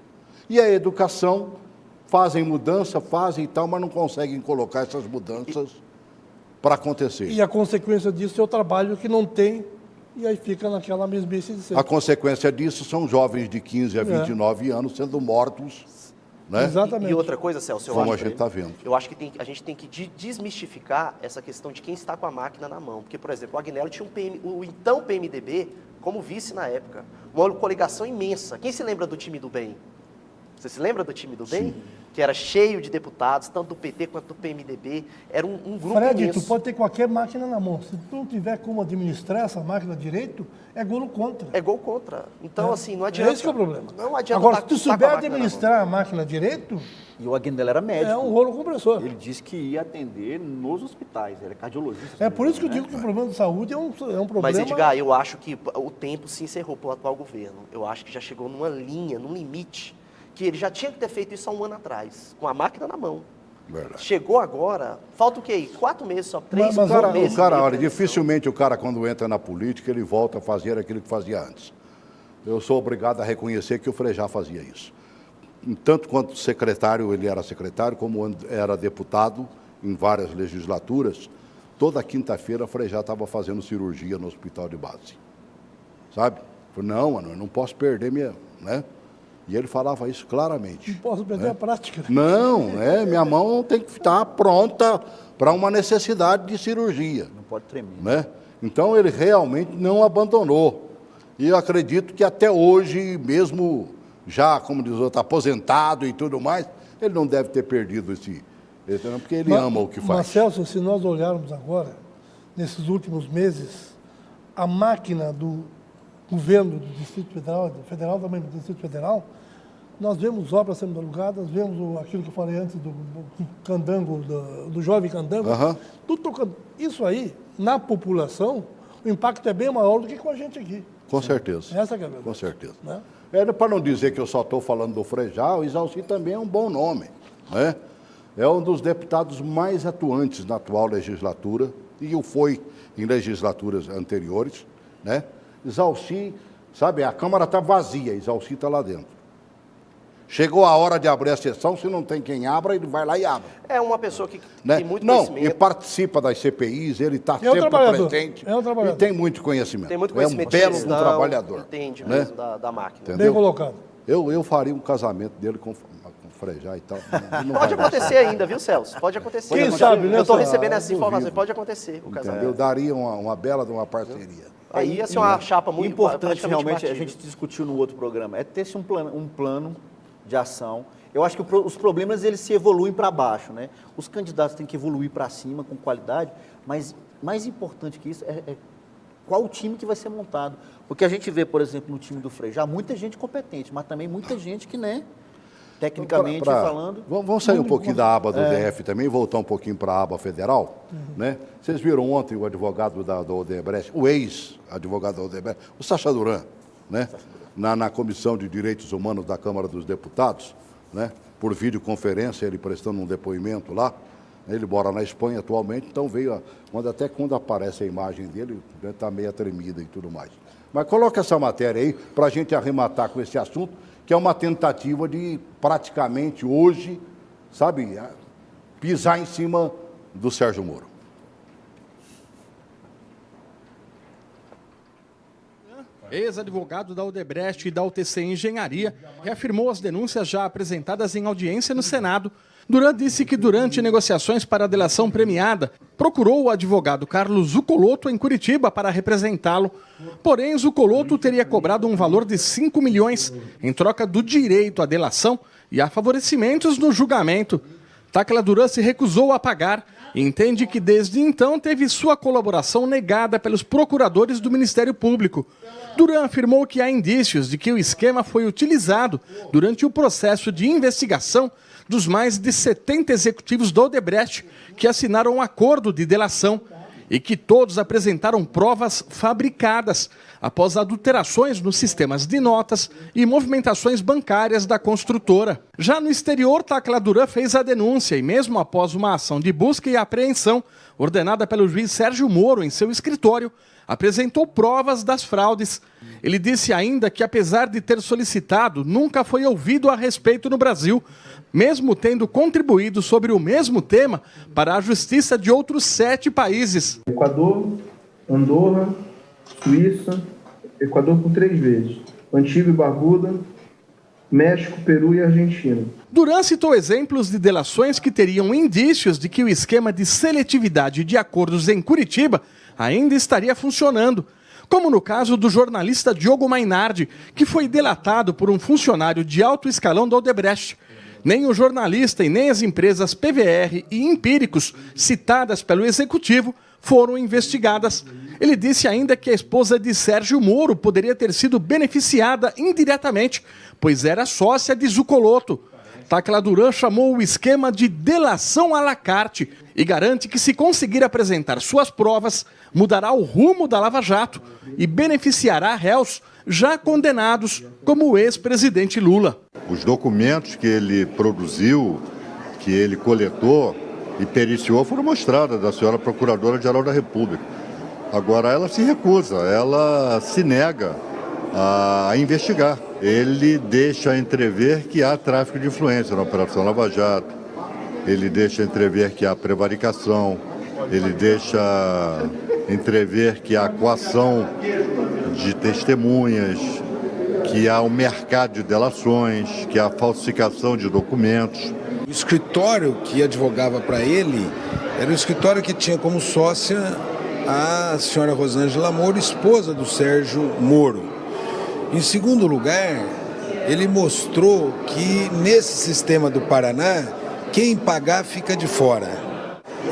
E a educação, fazem mudança, fazem e tal, mas não conseguem colocar essas mudanças para acontecer. E a consequência disso é o trabalho que não tem. E aí fica naquela mesmice de sempre. A consequência disso são jovens de 15 a 29 anos sendo mortos, né? Exatamente. E outra coisa, Celso, como a gente está vendo. Eu acho que a gente tem que desmistificar essa questão de quem está com a máquina na mão. Porque, por exemplo, o Agnello tinha o então PMDB como vice na época. Uma coligação imensa. Quem se lembra do time do bem? Você se lembra do time do bem? Sim. Que era cheio de deputados, tanto do PT quanto do PMDB. Era um grupo Fred, imenso. tu pode ter qualquer máquina na mão. Se tu não tiver como administrar essa máquina direito, é gol contra. É gol contra. Então, assim, não adianta. Esse que é o problema. Não adianta. Agora, se tu souber administrar a máquina direito... E o Agnello era médico. É um rolo compressor. Ele disse que ia atender nos hospitais, era cardiologista. É por isso que eu digo que o problema de saúde é um problema... Mas, Edgar, eu acho que o tempo se encerrou para o atual governo. Eu acho que já chegou numa linha, num limite, que ele já tinha que ter feito isso há um ano atrás, com a máquina na mão. Verdade. Chegou agora, falta o quê? 4 meses só, 3 meses. Olha, dificilmente o cara, quando entra na política, ele volta a fazer aquilo que fazia antes. Eu sou obrigado a reconhecer que o Frejá fazia isso. Tanto quanto secretário, ele era secretário, como era deputado em várias legislaturas, toda quinta-feira o Frejá estava fazendo cirurgia no hospital de base. Sabe? Falei, não, mano, eu não posso perder minha... né? E ele falava isso claramente. Não posso perder a prática. Não, minha mão tem que estar pronta para uma necessidade de cirurgia. Não pode tremer. Né? Então ele realmente não abandonou. E eu acredito que até hoje, mesmo já, como diz o outro, aposentado e tudo mais, ele não deve ter perdido esse porque ele ama o que faz. Mas, Celso, se nós olharmos agora, nesses últimos meses, a máquina do governo do Distrito Federal também do Distrito Federal, nós vemos obras sendo alugadas, vemos aquilo que eu falei antes do candango, do jovem candango, tudo tocando. Isso aí, na população, o impacto é bem maior do que com a gente aqui. Com certeza. Essa que é a verdade. Com certeza. Né? Para não dizer que eu só estou falando do Frejá, o Isalci também é um bom nome. Né? É um dos deputados mais atuantes na atual legislatura, e o foi em legislaturas anteriores. Né? Isalci, sabe, a Câmara está vazia, Isalci está lá dentro. Chegou a hora de abrir a sessão, se não tem quem abra, ele vai lá e abre. É uma pessoa que né? tem muito não, conhecimento. E participa das CPIs, ele está É um sempre trabalhador. presente. É um trabalhador. E tem muito conhecimento. Tem muito conhecimento. É um belo de gestão, trabalhador. Entende né? mesmo da máquina. Entendeu? Bem colocado. Eu faria um casamento dele com Frejá e tal. Pode acontecer ainda, viu, Celso? Pode acontecer. Quem sabe, né? Eu estou recebendo essa informação. Pode acontecer o casamento. Eu daria uma bela de uma parceria. Aí ia ser uma chapa muito importante, realmente, partida. a gente discutiu no outro programa, é ter-se um plano de ação. Eu acho que os problemas eles se evoluem para baixo, né? Os candidatos têm que evoluir para cima com qualidade, mas mais importante que isso é qual o time que vai ser montado. Porque a gente vê, por exemplo, no time do Frejá, muita gente competente, mas também muita gente que, né, tecnicamente falando... Vamos sair um pouquinho da aba do DF também e voltar um pouquinho para a aba federal. Né? Vocês viram ontem o advogado do Odebrecht, o ex-advogado do Odebrecht, o Sacha Duran, né? Na Comissão de Direitos Humanos da Câmara dos Deputados, né? Por videoconferência, ele prestando um depoimento lá. Ele mora na Espanha atualmente, então veio, até quando aparece a imagem dele, está meio tremida e tudo mais. Mas coloca essa matéria aí para a gente arrematar com esse assunto, que é uma tentativa de praticamente hoje, sabe, pisar em cima do Sérgio Moro. Ex-advogado da Odebrecht e da UTC Engenharia, reafirmou as denúncias já apresentadas em audiência no Senado. Duran disse que durante negociações para a delação premiada, procurou o advogado Carlos Zuccolotto em Curitiba para representá-lo. Porém, Zuccolotto teria cobrado um valor de 5 milhões em troca do direito à delação e a favorecimentos no julgamento. Táquila Duran se recusou a pagar e entende que desde então teve sua colaboração negada pelos procuradores do Ministério Público. Duran afirmou que há indícios de que o esquema foi utilizado durante o processo de investigação dos mais de 70 executivos da Odebrecht que assinaram um acordo de delação e que todos apresentaram provas fabricadas após adulterações nos sistemas de notas e movimentações bancárias da construtora. Já no exterior, Táquila Duran fez a denúncia e mesmo após uma ação de busca e apreensão ordenada pelo juiz Sérgio Moro em seu escritório, apresentou provas das fraudes. Ele disse ainda que, apesar de ter solicitado, nunca foi ouvido a respeito no Brasil, mesmo tendo contribuído sobre o mesmo tema para a justiça de outros 7 países. Equador, Andorra, Suíça, Equador por 3 vezes, Antigua e Barbuda, México, Peru e Argentina. Duran citou exemplos de delações que teriam indícios de que o esquema de seletividade de acordos em Curitiba ainda estaria funcionando, como no caso do jornalista Diogo Mainardi, que foi delatado por um funcionário de alto escalão da Odebrecht. Nem o jornalista e nem as empresas PVR e Empíricos, citadas pelo executivo, foram investigadas. Ele disse ainda que a esposa de Sérgio Moro poderia ter sido beneficiada indiretamente, pois era sócia de Zuccolotto. Táquila Duran chamou o esquema de delação à la carte e garante que, se conseguir apresentar suas provas, mudará o rumo da Lava Jato e beneficiará réus já condenados, como o ex-presidente Lula. Os documentos que ele produziu, que ele coletou e periciou, foram mostrados da senhora Procuradora-Geral da República. Agora, ela se recusa, ela se nega a investigar. Ele deixa entrever que há tráfico de influência na Operação Lava Jato, ele deixa entrever que há prevaricação, ele deixa entrever que há coação de testemunhas, que há um mercado de delações, que há falsificação de documentos. O escritório que advogava para ele era um escritório que tinha como sócia a senhora Rosângela Moro, esposa do Sérgio Moro. Em segundo lugar, ele mostrou que nesse sistema do Paraná, quem pagar fica de fora.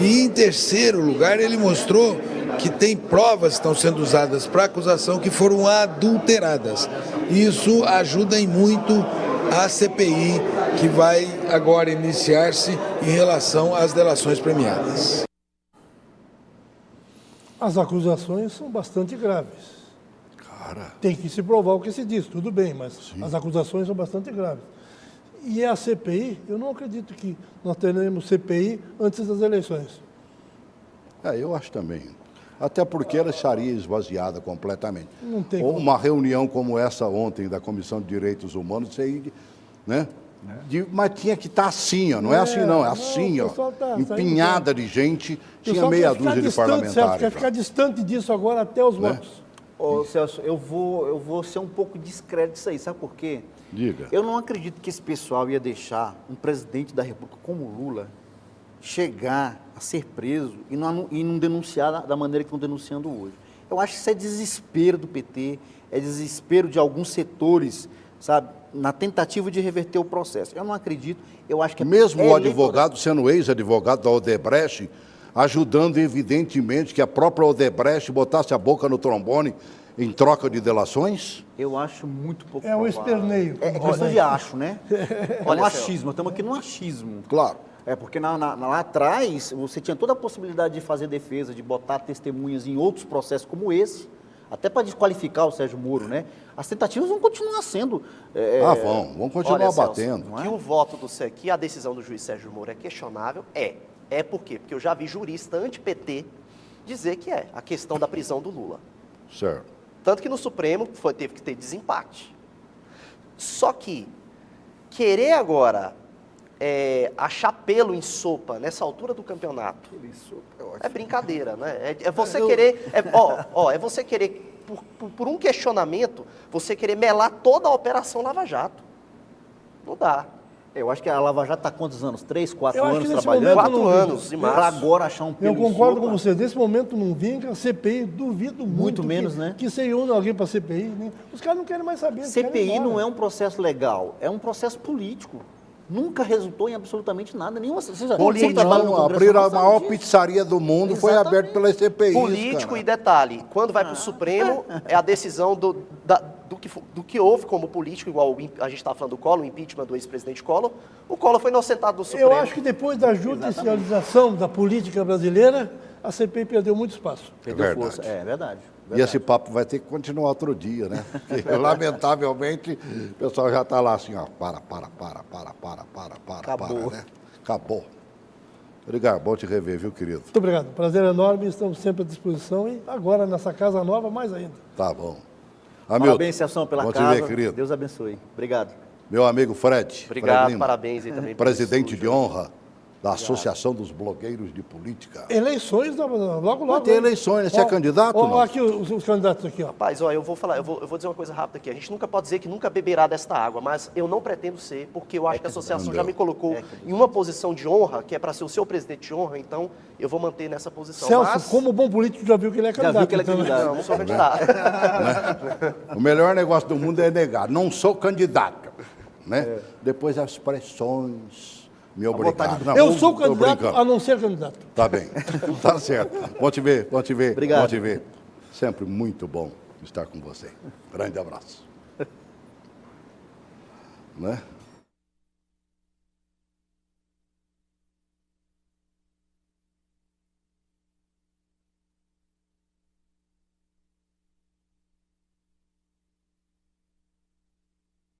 E em terceiro lugar, ele mostrou que tem provas que estão sendo usadas para acusação que foram adulteradas. Isso ajuda em muito a CPI que vai agora iniciar-se em relação às delações premiadas. As acusações são bastante graves. Tem que se provar o que se diz, tudo bem, mas as acusações são bastante graves. E a CPI, eu não acredito que nós teremos CPI antes das eleições. Eu acho também. Até porque ela estaria esvaziada completamente. Não tem Ou como. uma reunião como essa ontem da Comissão de Direitos Humanos, né? Mas tinha que estar assim, ó. Não é assim não, é assim, ó. Empinhada de gente, tinha meia dúzia de parlamentares. Quer ficar distante disso agora até os votos. Ô, Celso, eu vou ser um pouco discreto disso aí, sabe por quê? Diga. Eu não acredito que esse pessoal ia deixar um presidente da República como Lula chegar a ser preso e não denunciar da maneira que estão denunciando hoje. Eu acho que isso é desespero do PT, é desespero de alguns setores, sabe, na tentativa de reverter o processo. Eu não acredito, eu acho que... Mesmo o advogado, sendo ex-advogado da Odebrecht, ajudando evidentemente que a própria Odebrecht botasse a boca no trombone em troca de delações? Eu acho muito pouco provável. Esperneio. É questão de acho, né? É um achismo, estamos aqui num achismo. Claro. Porque lá atrás você tinha toda a possibilidade de fazer defesa, de botar testemunhas em outros processos como esse, até para desqualificar o Sérgio Moro, né? As tentativas vão continuar sendo... vão continuar batendo. Celso, que o voto que a decisão do juiz Sérgio Moro é questionável, É por quê? Porque eu já vi jurista anti-PT dizer que a questão da prisão do Lula. Certo. Tanto que no Supremo teve que ter desempate. Só que querer agora achar pelo em sopa nessa altura do campeonato é brincadeira, né? É você querer... É você querer, por um questionamento, você querer melar toda a Operação Lava Jato. Não dá. Eu acho que a Lava Jato está há quantos anos? 3, 4 anos trabalhando? 4 anos e mais. Para agora achar um pelo Eu concordo em com sopa. você. Nesse momento não vinga, a CPI, duvido muito menos, né? Que se une alguém para a CPI. Né? Os caras não querem mais saber. CPI não é um processo legal, é um processo político. Nunca resultou em absolutamente nada. Abrir a maior pizzaria do mundo. Exatamente. Foi aberta pela CPI. Político e detalhe, quando vai para o Supremo, é a decisão do que houve como político, igual a gente estava falando do Collor, o impeachment do ex-presidente Collor. O Collor foi inocentado no Supremo. Eu acho que depois da judicialização da política brasileira, a CPI perdeu muito espaço. Perdeu força. É verdade. E esse papo vai ter que continuar outro dia, né? Porque, lamentavelmente, o pessoal já está lá assim, ó, Acabou. Né? Acabou. Obrigado, bom te rever, viu, querido? Muito obrigado. Prazer enorme, estamos sempre à disposição e agora nessa casa nova, mais ainda. Tá bom. Parabéns, Celso, pela casa. Te ver, querido. Deus abençoe. Obrigado. Meu amigo Fred. Obrigado, Fred parabéns aí também. Presidente de honra da Associação dos Blogueiros de Política. Eleições, logo. Vai ter eleições, você é candidato? Olha aqui os candidatos aqui, ó. Rapaz, eu vou dizer uma coisa rápida aqui. A gente nunca pode dizer que nunca beberá desta água, mas eu não pretendo ser, porque eu acho que a associação já me colocou em uma posição de honra, que é para ser o seu presidente de honra, então eu vou manter nessa posição. Celso, como bom político, já viu que ele é candidato. Não sou candidato. O melhor negócio do mundo é negar. Não sou candidato. Né? Depois as pressões me obrigaram. Eu sou candidato a não ser candidato. Tá bem, tá certo. Bom te ver. Obrigado. Bom te ver. Sempre muito bom estar com você. Grande abraço. Né?